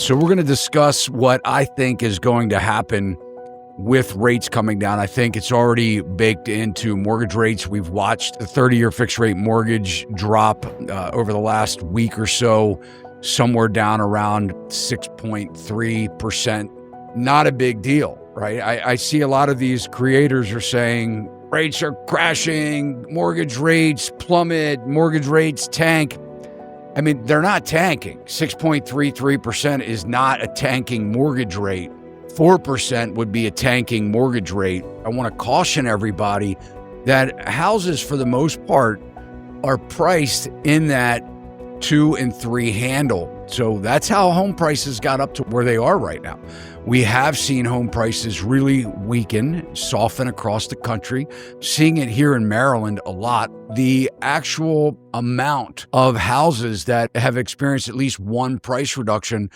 So we're going to discuss what I think is going to happen with rates coming down. I think it's already baked into mortgage rates. We've watched the 30-year fixed rate mortgage drop over the last week or so, somewhere down around 6.3%. Not a big deal, right? I see a lot of these creators are saying rates are crashing, mortgage rates plummet, mortgage rates tank. I mean, they're not tanking. 6.33% is not a tanking mortgage rate. 4% would be a tanking mortgage rate. I want to caution everybody that houses, for the most part, are priced in that 2 and 3 handle. So that's how home prices got up to where they are right now. We have seen home prices really weaken, soften across the country, seeing it here in Maryland a lot. The actual amount of houses that have experienced at least one price reduction,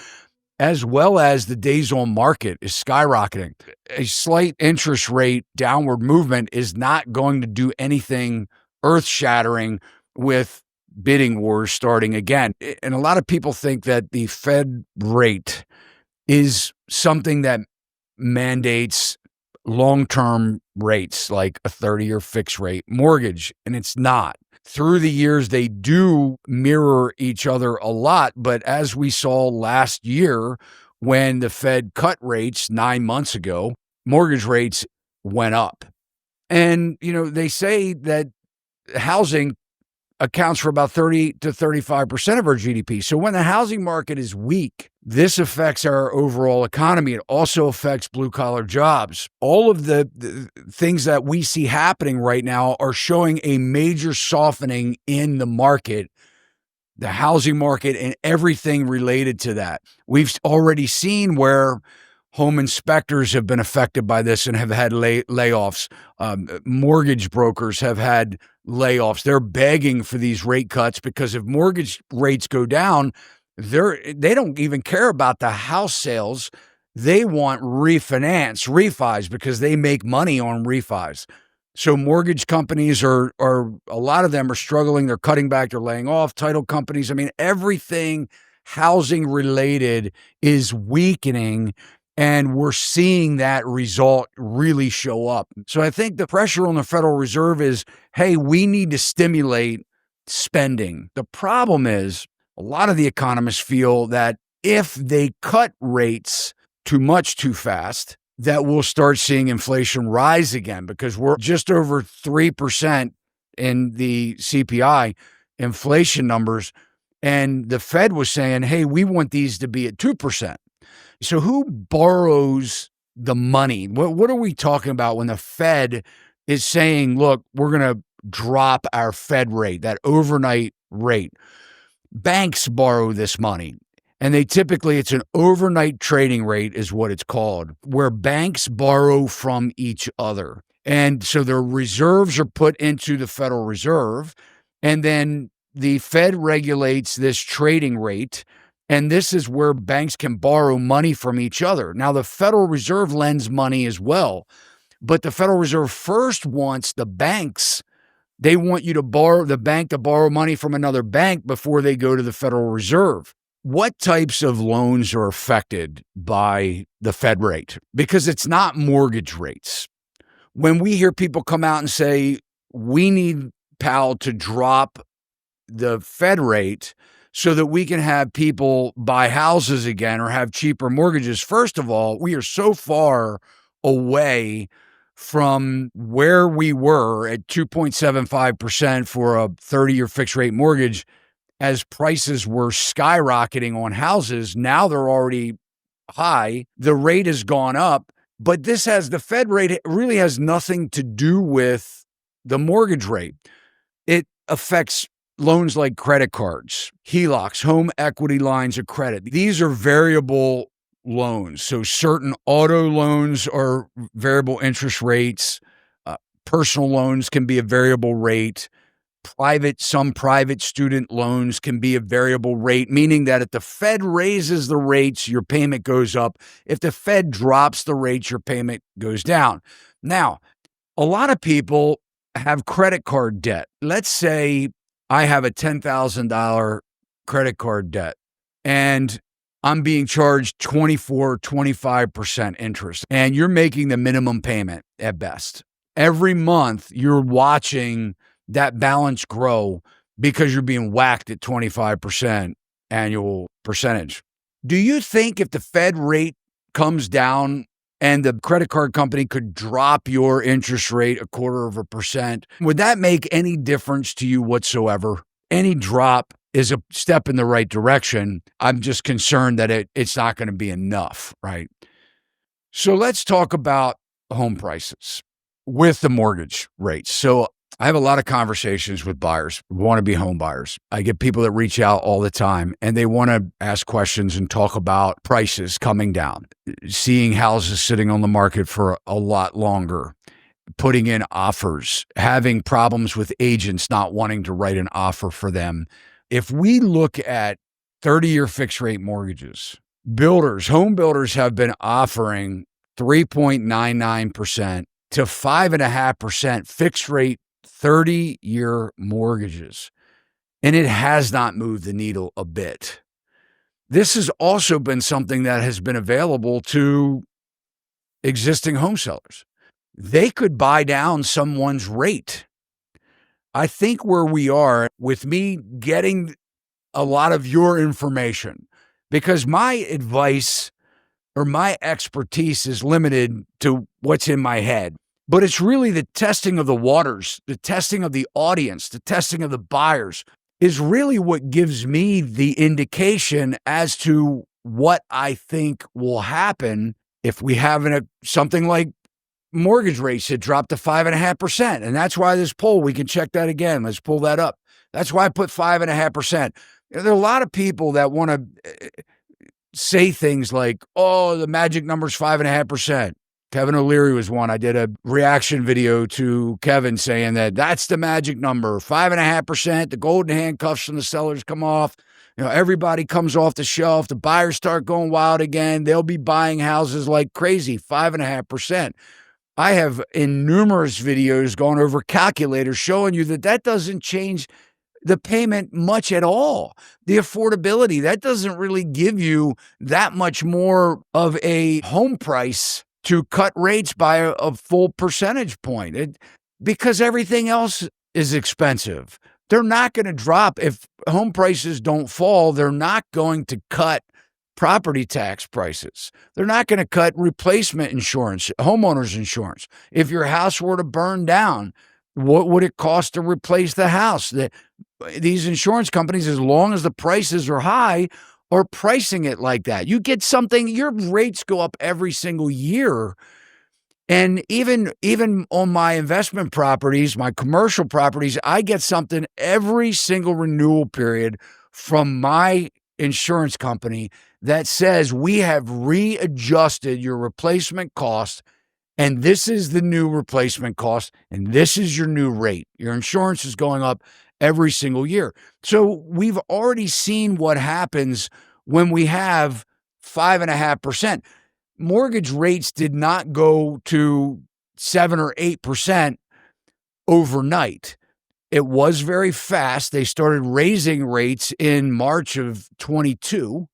as well as the days on market, is skyrocketing. A slight interest rate downward movement is not going to do anything earth-shattering with bidding wars starting again. And a lot of people think that the Fed rate is something that mandates long-term rates like a 30-year fixed rate mortgage, and it's not. Through the years, they do mirror each other a lot, but as we saw last year when the Fed cut rates 9 months ago, mortgage rates went up. And, they say that housing accounts for about 30 to 35% of our GDP. So when the housing market is weak, this affects our overall economy. It also affects blue-collar jobs. All of the things that we see happening right now are showing a major softening in the market, the housing market, and everything related to that. We've already seen where home inspectors have been affected by this and have had layoffs. Mortgage brokers have had layoffs. They're begging for these rate cuts because if mortgage rates go down, they don't even care about the house sales. They want refis, because they make money on refis. So mortgage companies are a lot of them are struggling. They're cutting back. They're laying off. Title companies. I mean, everything housing related is weakening. And we're seeing that result really show up. So I think the pressure on the Federal Reserve is, hey, we need to stimulate spending. The problem is a lot of the economists feel that if they cut rates too much too fast, that we'll start seeing inflation rise again, because we're just over 3% in the CPI inflation numbers. And the Fed was saying, hey, we want these to be at 2%. So who borrows the money? What are we talking about when the Fed is saying, look, we're going to drop our Fed rate, that overnight rate? Banks borrow this money, and it's an overnight trading rate is what it's called, where banks borrow from each other. And so their reserves are put into the Federal Reserve, and then the Fed regulates this trading rate. And this is where banks can borrow money from each other. Now, the Federal Reserve lends money as well, but the Federal Reserve first wants the banks. They want the bank to borrow money from another bank before they go to the Federal Reserve. What types of loans are affected by the Fed rate? Because it's not mortgage rates. When we hear people come out and say, we need Powell to drop the Fed rate so that we can have people buy houses again or have cheaper mortgages. First of all, we are so far away from where we were at 2.75% for a 30-year fixed rate mortgage as prices were skyrocketing on houses. Now they're already high. The rate has gone up, but the Fed rate really has nothing to do with the mortgage rate. It affects loans like credit cards, HELOCs, home equity lines of credit. These are variable loans. So certain auto loans are variable interest rates. Personal loans can be a variable rate. Some private student loans can be a variable rate, meaning that if the Fed raises the rates, your payment goes up. If the Fed drops the rates, your payment goes down. Now, a lot of people have credit card debt. Let's say I have a $10,000 credit card debt and I'm being charged 24, 25% interest, and you're making the minimum payment at best. Every month, you're watching that balance grow because you're being whacked at 25% annual percentage. Do you think if the Fed rate comes down and the credit card company could drop your interest rate 0.25%, would that make any difference to you whatsoever? Any drop is a step in the right direction. I'm just concerned that it's not going to be enough, right? So let's talk about home prices with the mortgage rates. So I have a lot of conversations with buyers who want to be home buyers. I get people that reach out all the time and they want to ask questions and talk about prices coming down, seeing houses sitting on the market for a lot longer, putting in offers, having problems with agents not wanting to write an offer for them. If we look at 30-year fixed rate mortgages, home builders have been offering 3.99% to 5.5% fixed rate 30-year mortgages, and it has not moved the needle a bit. This has also been something that has been available to existing home sellers. They could buy down someone's rate. I think where we are with me getting a lot of your information, because my advice or my expertise is limited to what's in my head. But it's really the testing of the waters, the testing of the audience, the testing of the buyers is really what gives me the indication as to what I think will happen if we have something like mortgage rates that drop to 5.5%. And that's why this poll, we can check that again. Let's pull that up. That's why I put 5.5%. There are a lot of people that want to say things like, oh, the magic number's 5.5%. Kevin O'Leary was one. I did a reaction video to Kevin saying that's the magic number, 5.5%. The golden handcuffs from the sellers come off. Everybody comes off the shelf. The buyers start going wild again. They'll be buying houses like crazy, 5.5%. I have in numerous videos gone over calculators showing you that doesn't change the payment much at all. The affordability, that doesn't really give you that much more of a home price to cut rates by a full percentage point because everything else is expensive. They're not going to drop. If home prices don't fall, they're not going to cut property tax prices. They're not going to cut replacement insurance, homeowners insurance. If your house were to burn down, what would it cost to replace the house? These insurance companies, as long as the prices are high, are pricing it like that. You get something, your rates go up every single year. And even on my investment properties, my commercial properties, I get something every single renewal period from my insurance company that says we have readjusted your replacement cost, and this is the new replacement cost, and this is your new rate. Your insurance is going up every single year. So we've already seen what happens when we have 5.5%. Mortgage rates did not go to 7 or 8% overnight. It was very fast. They started raising rates in March of 22.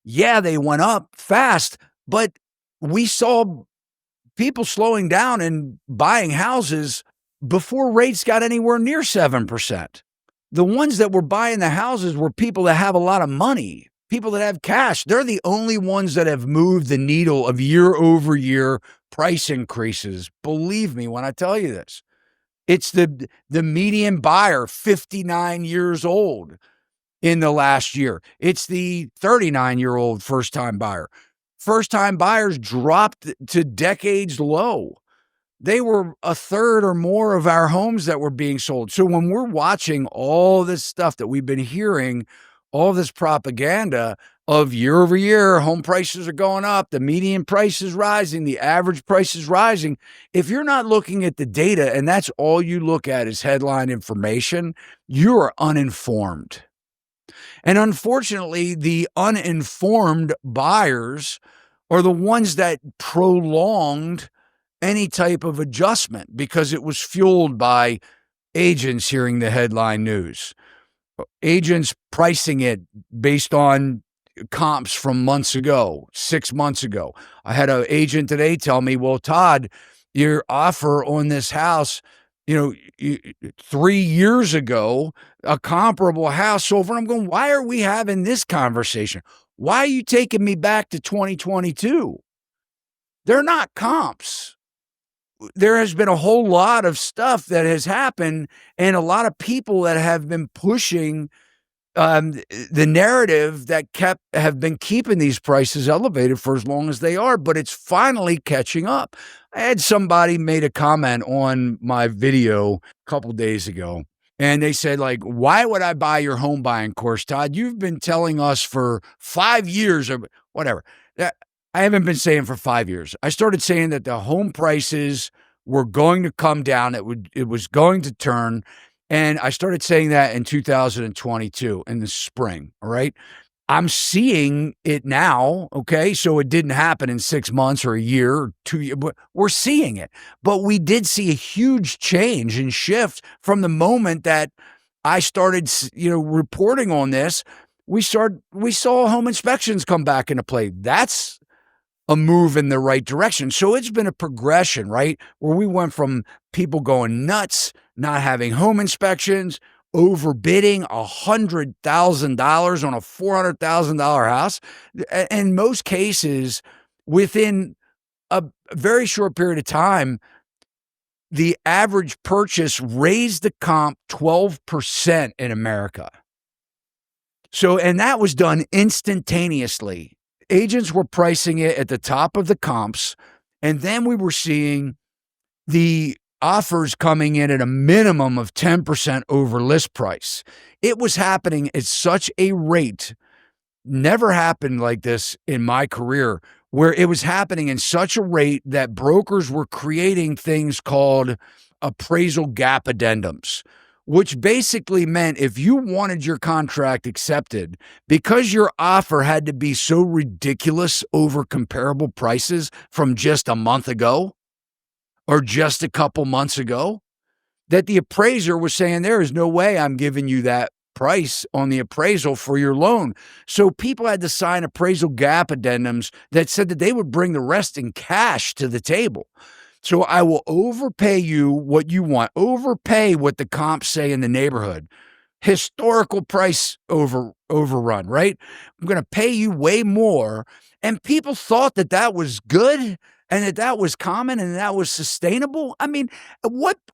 Yeah, they went up fast, but we saw people slowing down and buying houses before rates got anywhere near 7%. The ones that were buying the houses were people that have a lot of money, people that have cash. They're the only ones that have moved the needle of year over year price increases. Believe me when I tell you this. It's the median buyer, 59 years old in the last year. It's the 39-year-old first-time buyer. First-time buyers dropped to decades low. They were a third or more of our homes that were being sold. So when we're watching all this stuff that we've been hearing, all this propaganda of year over year, home prices are going up, the median price is rising, the average price is rising. If you're not looking at the data and that's all you look at is headline information, you are uninformed. And unfortunately, the uninformed buyers are the ones that prolonged any type of adjustment because it was fueled by agents hearing the headline news, agents pricing it based on comps from months ago, 6 months ago. I had an agent today tell me, well, Todd, your offer on this house, 3 years ago, a comparable house sold for. I'm going, why are we having this conversation? Why are you taking me back to 2022? They're not comps. There has been a whole lot of stuff that has happened and a lot of people that have been pushing the narrative that have been keeping these prices elevated for as long as they are, but it's finally catching up. I had somebody made a comment on my video a couple days ago, and they said, like, why would I buy your home buying course, Todd? You've been telling us for 5 years or whatever. I haven't been saying for 5 years. I started saying that the home prices were going to come down. It was going to turn. And I started saying that in 2022 in the spring. All right. I'm seeing it now. Okay. So it didn't happen in 6 months or a year or 2 years, but we're seeing it. But we did see a huge change and shift from the moment that I started, reporting on this. We saw home inspections come back into play. That's a move in the right direction. So it's been a progression, right? Where we went from people going nuts, not having home inspections, overbidding $100,000 on a $400,000 house. In most cases, within a very short period of time, the average purchase raised the comp 12% in America. So, and that was done instantaneously. Agents were pricing it at the top of the comps, and then we were seeing the offers coming in at a minimum of 10% over list price. It was happening at such a rate, never happened like this in my career, where it was happening in such a rate that brokers were creating things called appraisal gap addendums, which basically meant if you wanted your contract accepted, because your offer had to be so ridiculous over comparable prices from just a month ago or just a couple months ago, that the appraiser was saying, there is no way I'm giving you that price on the appraisal for your loan. So people had to sign appraisal gap addendums that said that they would bring the rest in cash to the table. So I will overpay you what you want, overpay what the comps say in the neighborhood. Historical price overrun, right? I'm going to pay you way more. And people thought that that was good and that was common and that was sustainable. I mean, where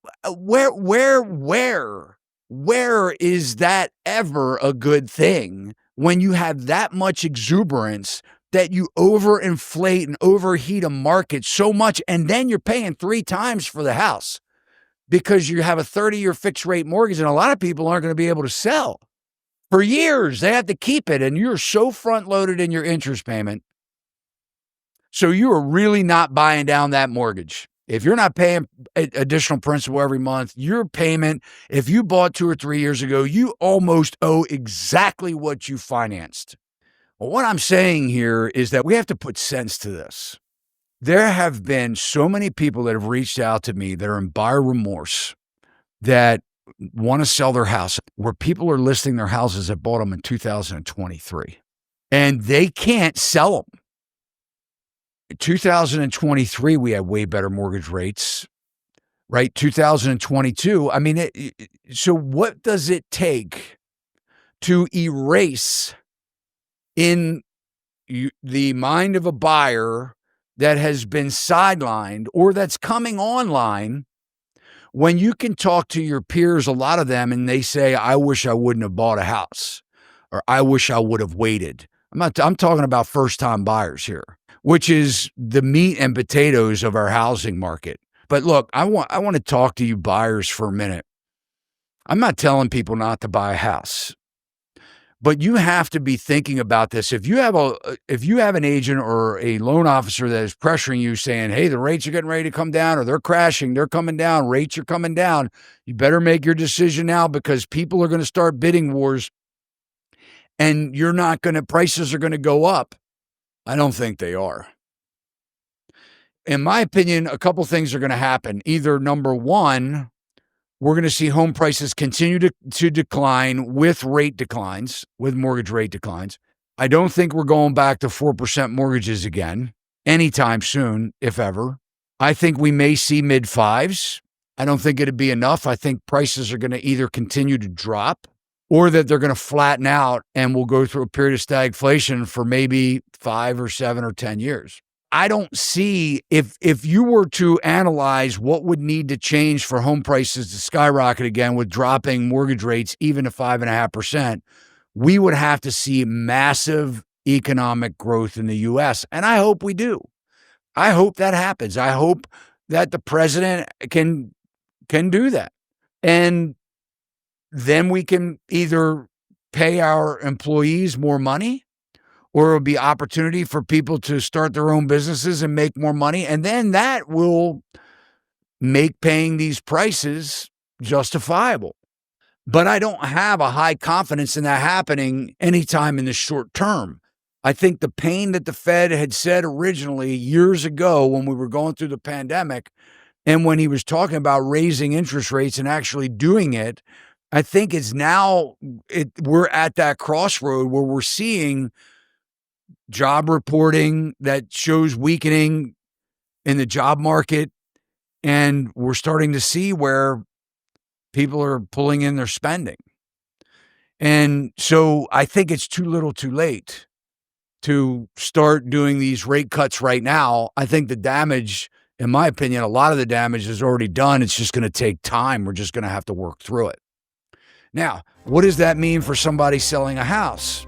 is that ever a good thing when you have that much exuberance that you overinflate and overheat a market so much, and then you're paying 3 times for the house because you have a 30-year fixed rate mortgage, and a lot of people aren't going to be able to sell for years. They have to keep it, and you're so front-loaded in your interest payment. So you are really not buying down that mortgage. If you're not paying additional principal every month, your payment, if you bought 2 or 3 years ago, you almost owe exactly what you financed. Well, what I'm saying here is that we have to put sense to this. There have been so many people that have reached out to me that are in buyer remorse, that want to sell their house, where people are listing their houses that bought them in 2023, and they can't sell them. In 2023, we had way better mortgage rates, right? 2022, I mean, so what does it take to erase in the mind of a buyer that has been sidelined or that's coming online, when you can talk to your peers, a lot of them, and they say, I wish I wouldn't have bought a house, or I wish I would have waited. I'm talking about first-time buyers here, which is the meat and potatoes of our housing market. But look, I want to talk to you buyers for a minute. I'm not telling people not to buy a house, but you have to be thinking about this. If you have an agent or a loan officer that is pressuring you saying, hey, the rates are getting ready to come down, or they're crashing, they're coming down, rates are coming down, you better make your decision now, because people are going to start bidding wars and prices are going to go up. I don't think they are. In my opinion, a couple things are going to happen. Either number one, we're going to see home prices continue to decline with rate declines, with mortgage rate declines. I don't think we're going back to 4% mortgages again anytime soon, if ever. I think we may see mid fives. I don't think it'd be enough. I think prices are going to either continue to drop or that they're going to flatten out and we'll go through a period of stagflation for maybe 5 or 7 or 10 years. I don't see, if you were to analyze what would need to change for home prices to skyrocket again with dropping mortgage rates even to 5.5%, we would have to see massive economic growth in the U.S. And I hope we do. I hope that happens. I hope that the president can do that. And then we can either pay our employees more money, or it'll be opportunity for people to start their own businesses and make more money. And then that will make paying these prices justifiable. But I don't have a high confidence in that happening anytime in the short term. I think the pain that the Fed had said originally years ago when we were going through the pandemic and when he was talking about raising interest rates and actually doing it, I think it's now we're at that crossroad where we're seeing job reporting that shows weakening in the job market. And we're starting to see where people are pulling in their spending. And so I think it's too little too late to start doing these rate cuts right now. I think the damage, in my opinion, a lot of the damage is already done. It's just going to take time. We're just going to have to work through it. Now, what does that mean for somebody selling a house?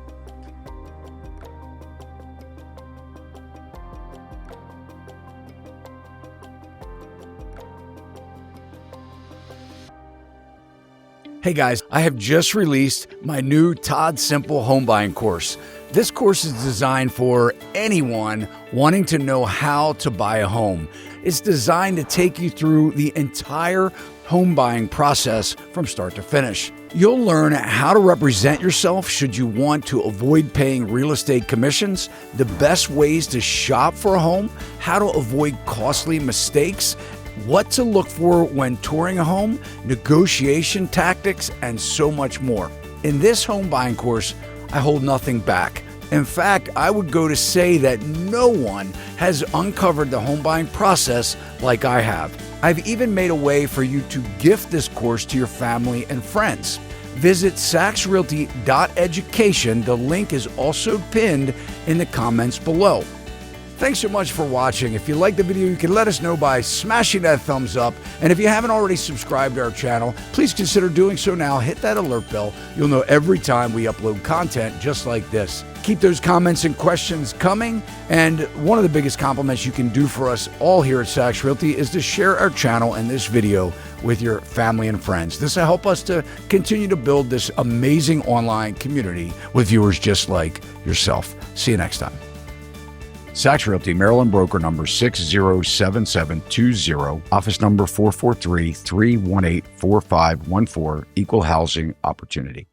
Hey guys, I have just released my new Todd Simple home buying course. This course is designed for anyone wanting to know how to buy a home. It's designed to take you through the entire home buying process from start to finish. You'll learn how to represent yourself should you want to avoid paying real estate commissions, the best ways to shop for a home, how to avoid costly mistakes, what to look for when touring a home, negotiation tactics, and so much more. In this home buying course, I hold nothing back. In fact, I would go to say that no one has uncovered the home buying process like I have. I've even made a way for you to gift this course to your family and friends. Visit sacsrealty.education. The link is also pinned in the comments below. Thanks so much for watching. If you liked the video, you can let us know by smashing that thumbs up. And if you haven't already subscribed to our channel, please consider doing so now. Hit that alert bell. You'll know every time we upload content just like this. Keep those comments and questions coming. And one of the biggest compliments you can do for us all here at Sachs Realty is to share our channel and this video with your family and friends. This will help us to continue to build this amazing online community with viewers just like yourself. See you next time. Sachs Realty, Maryland broker number 607720, office number 443-318-4514, equal housing opportunity.